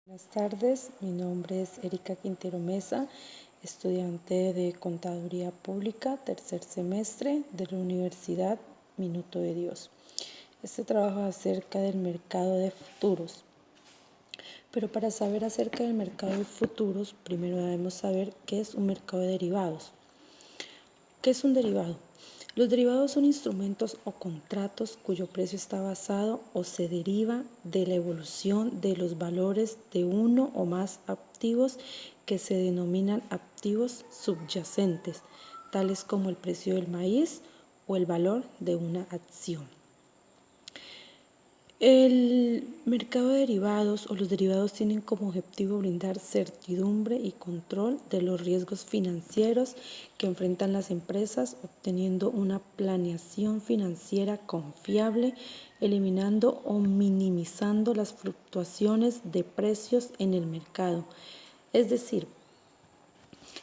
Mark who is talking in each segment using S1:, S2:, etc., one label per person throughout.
S1: Buenas tardes, mi nombre es Erika Quintero Mesa, estudiante de Contaduría Pública, tercer semestre de la Universidad Minuto de Dios. Este trabajo es acerca del mercado de futuros. Pero para saber acerca del mercado de futuros, primero debemos saber qué es un mercado de derivados. ¿Qué es un derivado? Los derivados son instrumentos o contratos cuyo precio está basado o se deriva de la evolución de los valores de uno o más activos que se denominan activos subyacentes, tales como el precio del maíz o el valor de una acción. El mercado de derivados o los derivados tienen como objetivo brindar certidumbre y control de los riesgos financieros que enfrentan las empresas, obteniendo una planeación financiera confiable, eliminando o minimizando las fluctuaciones de precios en el mercado. Es decir,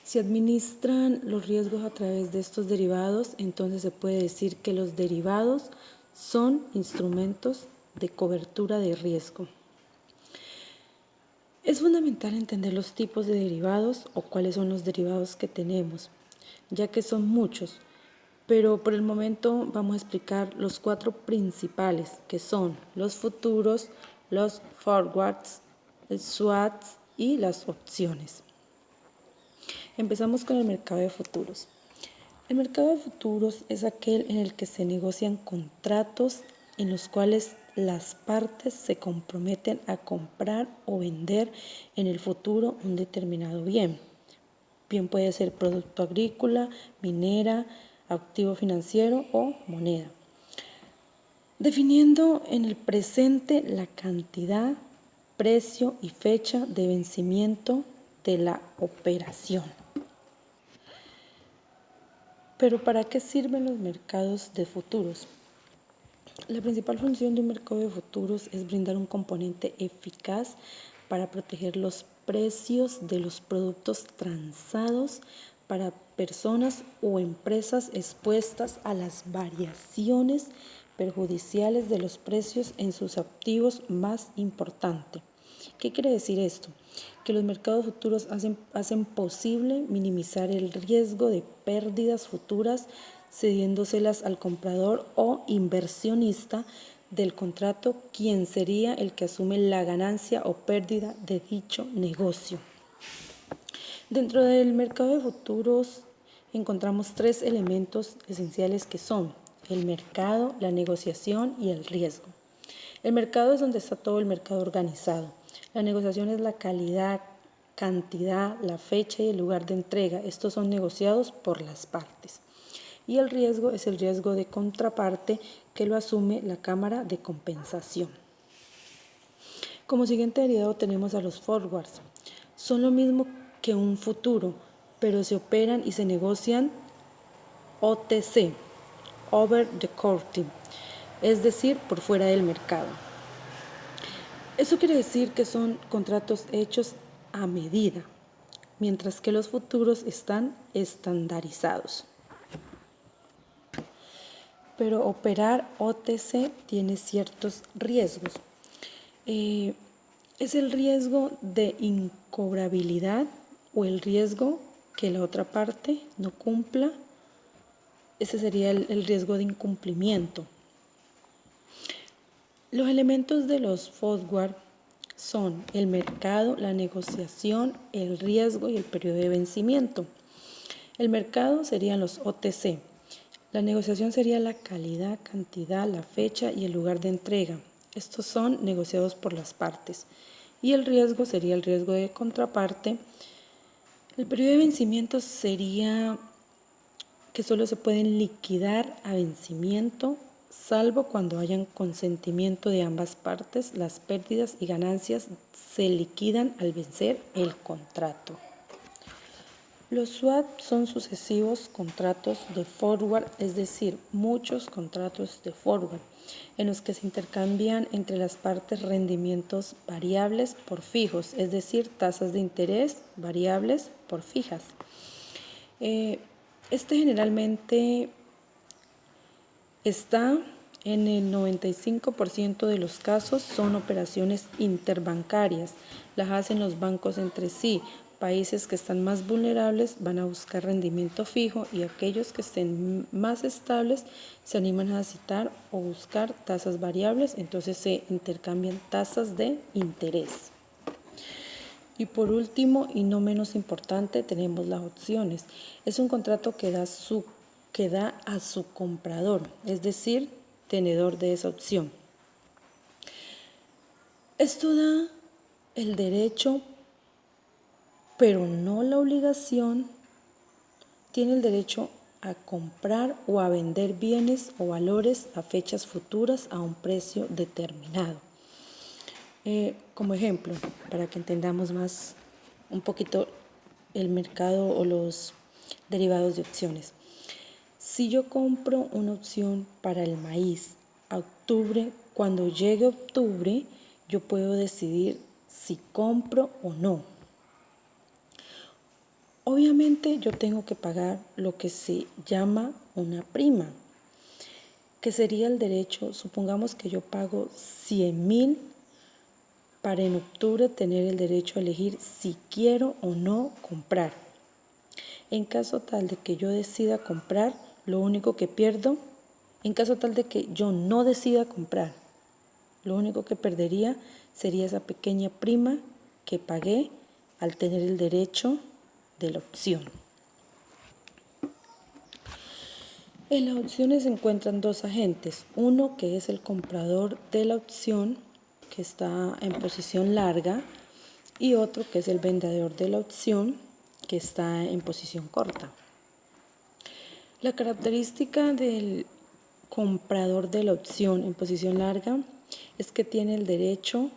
S1: si administran los riesgos a través de estos derivados, entonces se puede decir que los derivados son instrumentos de cobertura de riesgo. Es fundamental entender los tipos de derivados o cuáles son los derivados que tenemos, ya que son muchos, pero por el momento vamos a explicar los 4 principales, que son los futuros, los forwards, el swaps y las opciones. Empezamos con el mercado de futuros. El mercado de futuros es aquel en el que se negocian contratos en los cuales las partes se comprometen a comprar o vender en el futuro un determinado bien. Bien puede ser producto agrícola, minera, activo financiero o moneda. Definiendo en el presente la cantidad, precio y fecha de vencimiento de la operación. Pero ¿para qué sirven los mercados de futuros? La principal función de un mercado de futuros es brindar un componente eficaz para proteger los precios de los productos transados para personas o empresas expuestas a las variaciones perjudiciales de los precios en sus activos más importantes. ¿Qué quiere decir esto? Que los mercados futuros hacen posible minimizar el riesgo de pérdidas futuras cediéndoselas al comprador o inversionista del contrato, quien sería el que asume la ganancia o pérdida de dicho negocio. Dentro del mercado de futuros encontramos 3 elementos esenciales que son el mercado, la negociación y el riesgo. El mercado es donde está todo el mercado organizado. La negociación es la calidad, cantidad, la fecha y el lugar de entrega. Estos son negociados por las partes. Y el riesgo es el riesgo de contraparte que lo asume la Cámara de Compensación. Como siguiente derivado tenemos a los forwards. Son lo mismo que un futuro, pero se operan y se negocian OTC, over the counter, es decir, por fuera del mercado. Eso quiere decir que son contratos hechos a medida, mientras que los futuros están estandarizados. Pero operar OTC tiene ciertos riesgos. Es el riesgo de incobrabilidad o el riesgo que la otra parte no cumpla. Ese sería el riesgo de incumplimiento. Los elementos de los forward son el mercado, la negociación, el riesgo y el periodo de vencimiento. El mercado serían los OTC. La negociación sería la calidad, cantidad, la fecha y el lugar de entrega. Estos son negociados por las partes. Y el riesgo sería el riesgo de contraparte. El periodo de vencimiento sería que solo se pueden liquidar a vencimiento, salvo cuando hayan consentimiento de ambas partes. Las pérdidas y ganancias se liquidan al vencer el contrato. Los swaps son sucesivos contratos de forward, es decir, muchos contratos de forward, en los que se intercambian entre las partes rendimientos variables por fijos, es decir, tasas de interés variables por fijas. Este generalmente está En el 95% de los casos son operaciones interbancarias, las hacen los bancos entre sí. Países que están más vulnerables van a buscar rendimiento fijo y aquellos que estén más estables se animan a citar o buscar tasas variables, entonces se intercambian tasas de interés. Y por último, y no menos importante, tenemos las opciones. Es un contrato que da a su comprador, es decir, tenedor de esa opción. Esto da el derecho, pero no la obligación, tiene el derecho a comprar o a vender bienes o valores a fechas futuras a un precio determinado. Como ejemplo, para que entendamos más un poquito el mercado o los derivados de opciones. Si yo compro una opción para el maíz a octubre, cuando llegue octubre, yo puedo decidir si compro o no. Obviamente yo tengo que pagar lo que se llama una prima, que sería el derecho, supongamos que yo pago 100,000 para en octubre tener el derecho a elegir si quiero o no comprar. En caso tal de que yo decida comprar, lo único que pierdo, en caso tal de que yo no decida comprar, lo único que perdería sería esa pequeña prima que pagué al tener el derecho de la opción. En las opciones se encuentran dos agentes, uno que es el comprador de la opción, que está en posición larga, y otro que es el vendedor de la opción, que está en posición corta. La característica del comprador de la opción en posición larga es que tiene el derecho,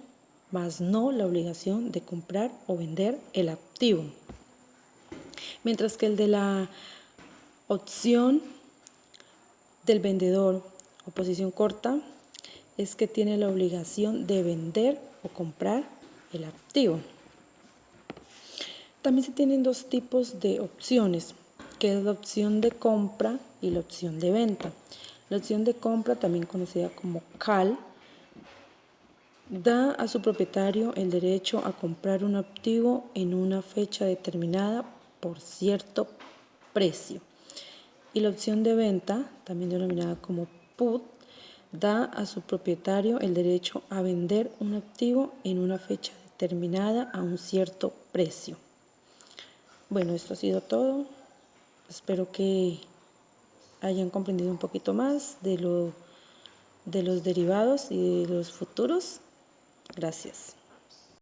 S1: más no la obligación de comprar o vender el activo. Mientras que el de la opción del vendedor o posición corta es que tiene la obligación de vender o comprar el activo. También se tienen dos tipos de opciones, que es la opción de compra y la opción de venta. La opción de compra, también conocida como call, da a su propietario el derecho a comprar un activo en una fecha determinada por cierto precio. Y la opción de venta, también denominada como put, da a su propietario el derecho a vender un activo en una fecha determinada a un cierto precio. Bueno, esto ha sido todo. Espero que hayan comprendido un poquito más de los derivados y de los futuros. Gracias.